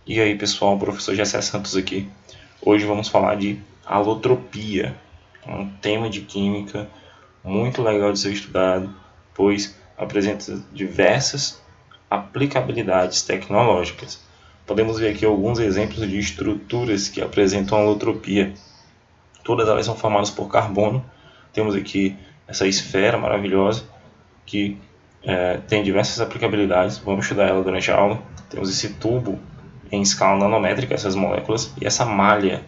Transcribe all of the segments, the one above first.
E aí pessoal, o professor Gessé Santos aqui. Hoje vamos falar de alotropia, um tema de química muito legal de ser estudado, pois apresenta diversas aplicabilidades tecnológicas. Podemos ver aqui alguns exemplos de estruturas que apresentam alotropia. Todas elas são formadas por carbono. Temos aqui essa esfera maravilhosa que tem diversas aplicabilidades. Vamos estudar ela durante a aula. Temos esse tubo em escala nanométrica, essas moléculas, e essa malha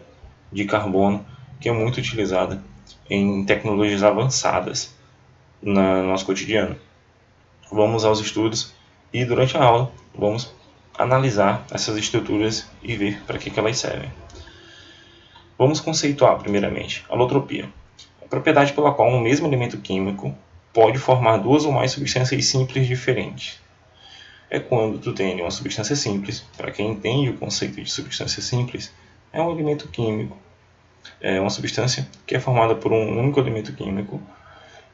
de carbono que é muito utilizada em tecnologias avançadas no nosso cotidiano. Vamos aos estudos e durante a aula vamos analisar essas estruturas e ver para que elas servem. Vamos conceituar primeiramente a alotropia, a propriedade pela qual um mesmo elemento químico pode formar duas ou mais substâncias simples diferentes. É quando tu tem uma substância simples. Para quem entende o conceito de substância simples, é um elemento químico, é uma substância que é formada por um único elemento químico,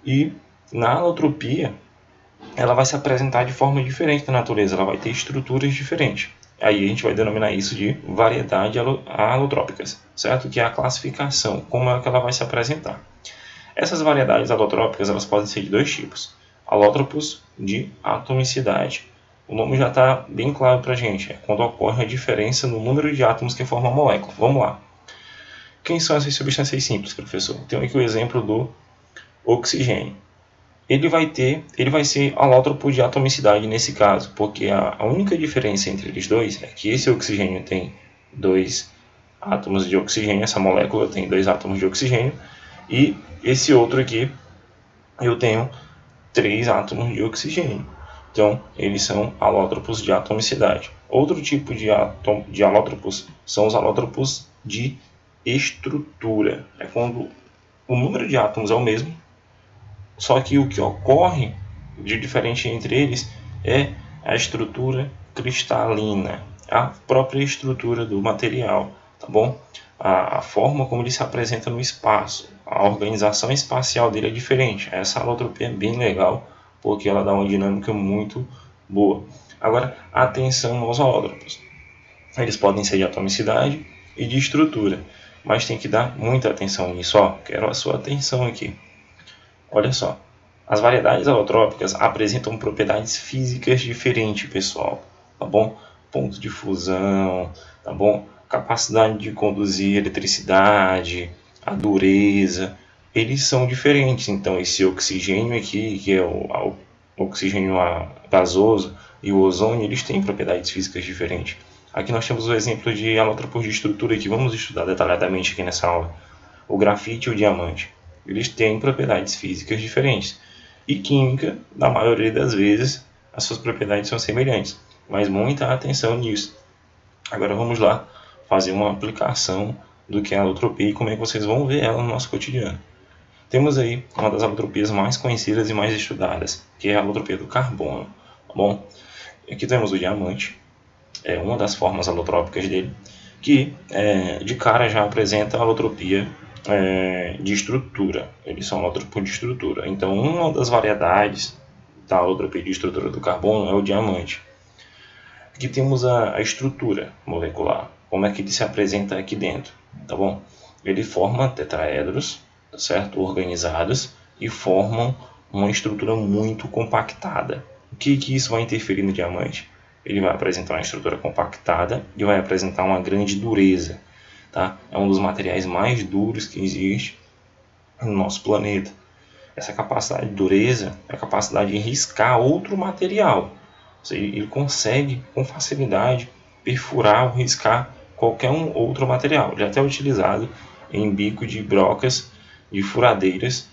e na alotropia ela vai se apresentar de forma diferente na natureza, ela vai ter estruturas diferentes. Aí a gente vai denominar isso de variedade alotrópicas, certo? Que é a classificação, como é que ela vai se apresentar. Essas variedades alotrópicas elas podem ser de dois tipos: alótropos de atomicidade. O nome já está bem claro para a gente, é quando ocorre a diferença no número de átomos que formam a molécula. Vamos lá. Quem são essas substâncias simples, professor? Tem aqui o exemplo do oxigênio. Ele vai ser alótropo de atomicidade nesse caso, porque a única diferença entre eles dois é que esse oxigênio tem 2 átomos de oxigênio, essa molécula tem 2 átomos de oxigênio, e esse outro aqui eu tenho 3 átomos de oxigênio. Então, eles são alótropos de atomicidade. Outro tipo de alótropos são os alótropos de estrutura. É quando o número de átomos é o mesmo, só que o que ocorre de diferente entre eles é a estrutura cristalina, a própria estrutura do material, tá bom? A forma como ele se apresenta no espaço, a organização espacial dele é diferente. Essa alotropia é bem legal, porque ela dá uma dinâmica muito boa. Agora, atenção aos alótropos. Eles podem ser de atomicidade e de estrutura, mas tem que dar muita atenção nisso. Quero a sua atenção aqui. Olha só, as variedades alotrópicas apresentam propriedades físicas diferentes, pessoal, tá bom? Ponto de fusão, tá bom? Capacidade de conduzir eletricidade, a dureza, eles são diferentes. Então, esse oxigênio aqui, que é o oxigênio gasoso, e o ozônio, eles têm propriedades físicas diferentes. Aqui nós temos o exemplo de alótropos de estrutura que vamos estudar detalhadamente aqui nessa aula. O grafite e o diamante. Eles têm propriedades físicas diferentes. E química, na maioria das vezes, as suas propriedades são semelhantes. Mas muita atenção nisso. Agora vamos lá fazer uma aplicação do que é a alotropia e como é que vocês vão ver ela no nosso cotidiano. Temos aí uma das alotropias mais conhecidas e mais estudadas, que é a alotropia do carbono. Tá bom? Aqui temos o diamante, é uma das formas alotrópicas dele, que de cara já apresenta a alotropia de estrutura. Eles são alótropos de estrutura. Então, uma das variedades da alotropia de estrutura do carbono é o diamante. Aqui temos a estrutura molecular, como é que ele se apresenta aqui dentro, tá bom? Ele forma tetraedros, certo? Organizados, e formam uma estrutura muito compactada. O que isso vai interferir no diamante? Ele vai apresentar uma estrutura compactada e vai apresentar uma grande dureza. Tá? É um dos materiais mais duros que existe no nosso planeta. Essa capacidade de dureza é a capacidade de riscar outro material. Ou seja, ele consegue com facilidade perfurar ou riscar qualquer outro material. Ele é até utilizado em bico de brocas, de furadeiras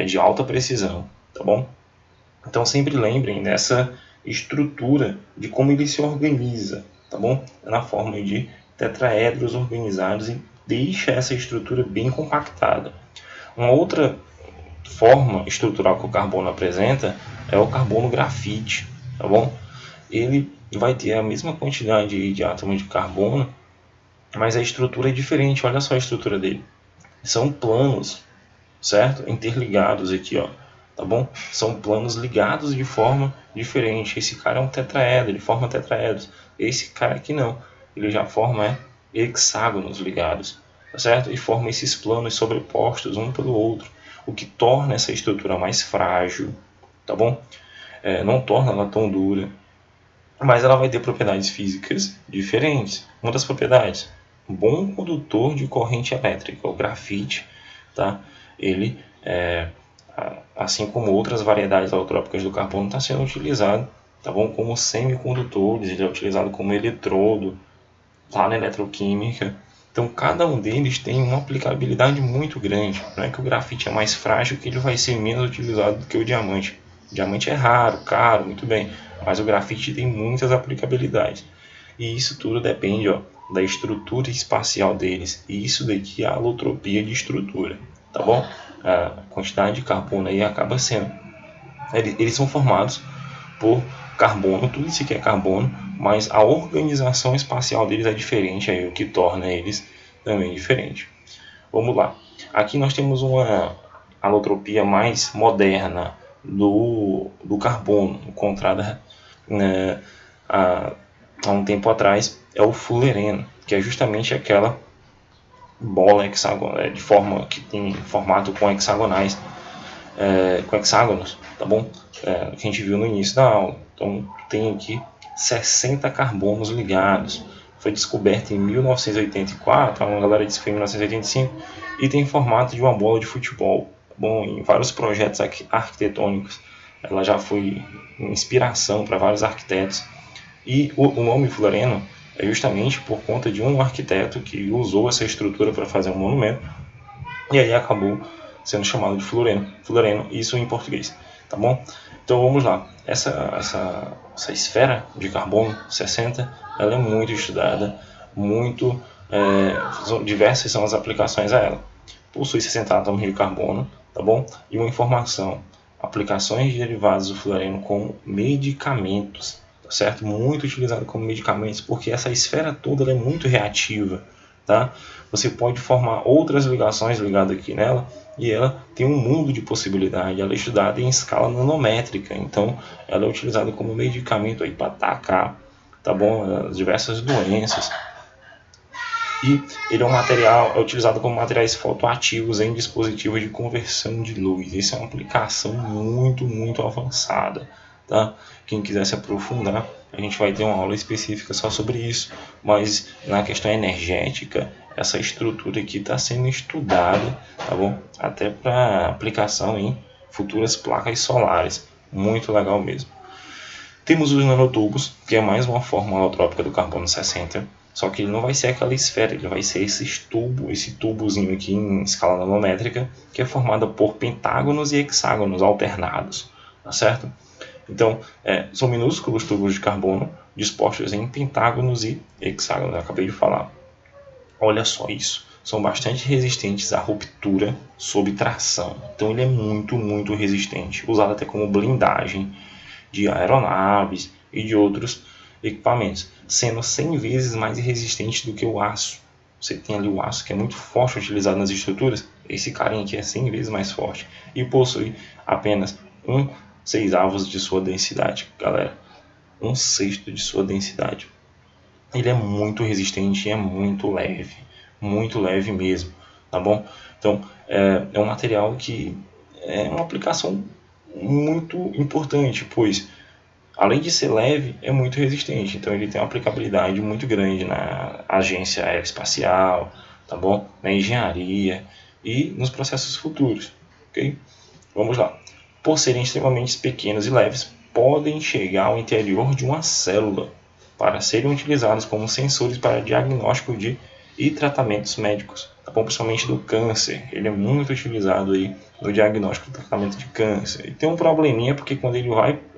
de alta precisão. Tá bom? Então sempre lembrem dessa estrutura, de como ele se organiza. Tá bom? Na forma de tetraedros organizados, e deixa essa estrutura bem compactada. Uma outra forma estrutural que o carbono apresenta é o carbono grafite, tá bom? Ele vai ter a mesma quantidade de átomos de carbono, mas a estrutura é diferente. Olha só a estrutura dele. São planos, certo? Interligados aqui, ó. Tá bom? São planos ligados de forma diferente. Esse cara é um tetraedro, ele forma tetraedros. Esse cara aqui não. ele já forma hexágonos ligados, tá certo? E forma esses planos sobrepostos um pelo outro, o que torna essa estrutura mais frágil, tá bom? Não torna ela tão dura, mas ela vai ter propriedades físicas diferentes. Uma das propriedades, bom condutor de corrente elétrica, o grafite, tá? Ele, assim como outras variedades alotrópicas do carbono, está sendo utilizado, tá bom? Como semicondutores, ele é utilizado como eletrodo lá na eletroquímica. Então cada um deles tem uma aplicabilidade muito grande. Não é que o grafite é mais frágil que ele vai ser menos utilizado do que o diamante. O diamante é raro, caro, muito bem, mas o grafite tem muitas aplicabilidades. E isso tudo depende da estrutura espacial deles. E isso daqui é a alotropia de estrutura, tá bom? A quantidade de carbono aí acaba sendo. Eles são formados por carbono, tudo isso aqui é carbono, mas a organização espacial deles é diferente, aí o que torna eles também diferente. Vamos lá. Aqui nós temos uma alotropia mais moderna do carbono, encontrada há um tempo atrás, é o fullereno, que é justamente aquela bola hexagonal, de forma que tem formato com hexagonais, com hexágonos, tá bom? Que a gente viu no início da aula. Então tem aqui 60 carbonos ligados. Foi descoberto em 1984, a galera disse que foi em 1985, e tem formato de uma bola de futebol. Tá bom? Em vários projetos arquitetônicos, ela já foi inspiração para vários arquitetos. E o nome fullereno é justamente por conta de um arquiteto que usou essa estrutura para fazer um monumento, e aí acabou sendo chamado de fullereno, isso em português, tá bom? Então vamos lá, essa esfera de carbono 60, ela é muito estudada, diversas são as aplicações a ela. Possui 60 átomos de carbono, tá bom? E uma informação, aplicações de derivados do fullereno como medicamentos, tá certo? Muito utilizado como medicamentos, porque essa esfera toda ela é muito reativa, tá? Você pode formar outras ligações ligadas aqui nela, e ela tem um mundo de possibilidade. Ela é estudada em escala nanométrica, então ela é utilizada como medicamento para atacar, tá bom, as diversas doenças. E ele é utilizado como materiais fotoativos em dispositivos de conversão de luz. Isso é uma aplicação muito avançada, tá? Quem quiser se aprofundar, a gente vai ter uma aula específica só sobre isso, mas na questão energética, essa estrutura aqui está sendo estudada, tá bom? Até para aplicação em futuras placas solares, muito legal mesmo. Temos os nanotubos, que é mais uma forma alotrópica do carbono 60, só que ele não vai ser aquela esfera, ele vai ser esse tubozinho aqui em escala nanométrica, que é formado por pentágonos e hexágonos alternados, tá certo? Então, são minúsculos tubos de carbono dispostos em pentágonos e hexágonos, eu acabei de falar. Olha só isso, são bastante resistentes à ruptura sob tração, então ele é muito resistente, usado até como blindagem de aeronaves e de outros equipamentos, sendo 100 vezes mais resistente do que o aço. Você tem ali o aço que é muito forte utilizado nas estruturas, esse carinha aqui é 100 vezes mais forte e possui apenas 1/6 de sua densidade, galera, 1/6 de sua densidade. Ele é muito resistente e é muito leve mesmo, tá bom? Então é um material que é uma aplicação muito importante, pois além de ser leve, é muito resistente. Então ele tem uma aplicabilidade muito grande na agência aeroespacial, tá bom? Na engenharia e nos processos futuros, ok? Vamos lá. Por serem extremamente pequenos e leves, podem chegar ao interior de uma célula para serem utilizados como sensores para diagnóstico e tratamentos médicos, tá bom? Principalmente do câncer. Ele é muito utilizado aí no diagnóstico e tratamento de câncer. E tem um probleminha porque quando ele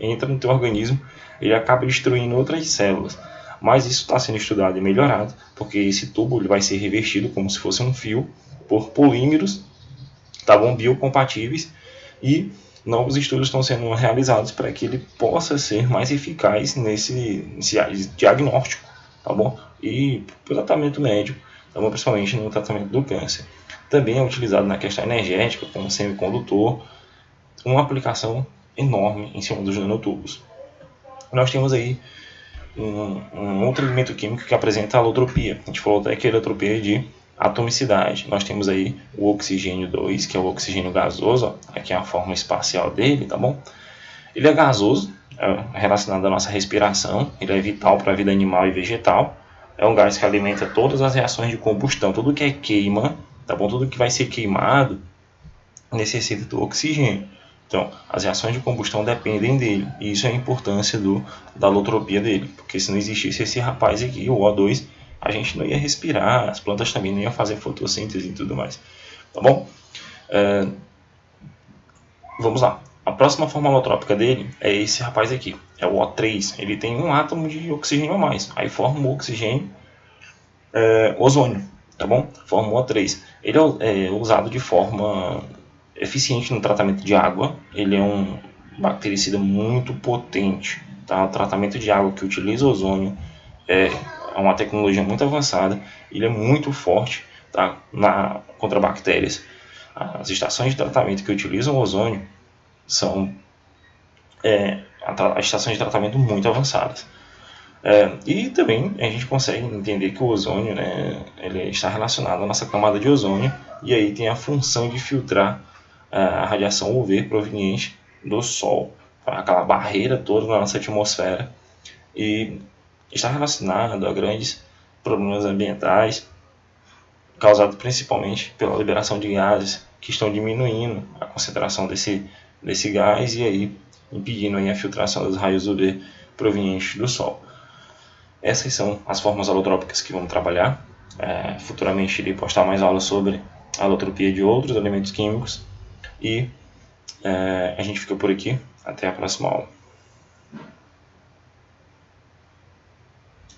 entra no teu organismo, ele acaba destruindo outras células. Mas isso está sendo estudado e melhorado, porque esse tubo ele vai ser revestido como se fosse um fio por polímeros, tá bom? Biocompatíveis, e novos estudos estão sendo realizados para que ele possa ser mais eficaz nesse diagnóstico, tá bom? E para o tratamento médico, tá bom? Principalmente no tratamento do câncer. Também é utilizado na questão energética como semicondutor, uma aplicação enorme em cima dos nanotubos. Nós temos aí um outro elemento químico que apresenta alotropia. A gente falou até que a alotropia é de atomicidade. Nós temos aí o oxigênio 2, que é o oxigênio gasoso, ó. Aqui é a forma espacial dele, tá bom? Ele é gasoso, é relacionado à nossa respiração, ele é vital para a vida animal e vegetal. É um gás que alimenta todas as reações de combustão, tudo que é queima, tá bom? Tudo que vai ser queimado necessita do oxigênio. Então, as reações de combustão dependem dele, e isso é a importância da alotropia dele, porque se não existisse esse rapaz aqui, o O2, a gente não ia respirar, as plantas também não iam fazer fotossíntese e tudo mais, tá bom? Vamos lá. A próxima forma alotrópica dele é esse rapaz aqui, é o O3. Ele tem um átomo de oxigênio a mais, aí forma o oxigênio ozônio, tá bom? Forma o O3. Ele é usado de forma eficiente no tratamento de água. Ele é um bactericida muito potente, tá? O tratamento de água que utiliza ozônio é uma tecnologia muito avançada. Ele é muito forte, tá? Contra bactérias. As estações de tratamento que utilizam ozônio são estações de tratamento muito avançadas. E também a gente consegue entender que o ozônio, né, ele está relacionado à nossa camada de ozônio, e aí tem a função de filtrar a radiação UV proveniente do Sol, aquela barreira toda na nossa atmosfera, e está relacionado a grandes problemas ambientais, causados principalmente pela liberação de gases que estão diminuindo a concentração desse gás e aí impedindo aí a filtração dos raios UV provenientes do Sol. Essas são as formas alotrópicas que vamos trabalhar. Futuramente irei postar mais aulas sobre a alotropia de outros elementos químicos. E a gente fica por aqui. Até a próxima aula.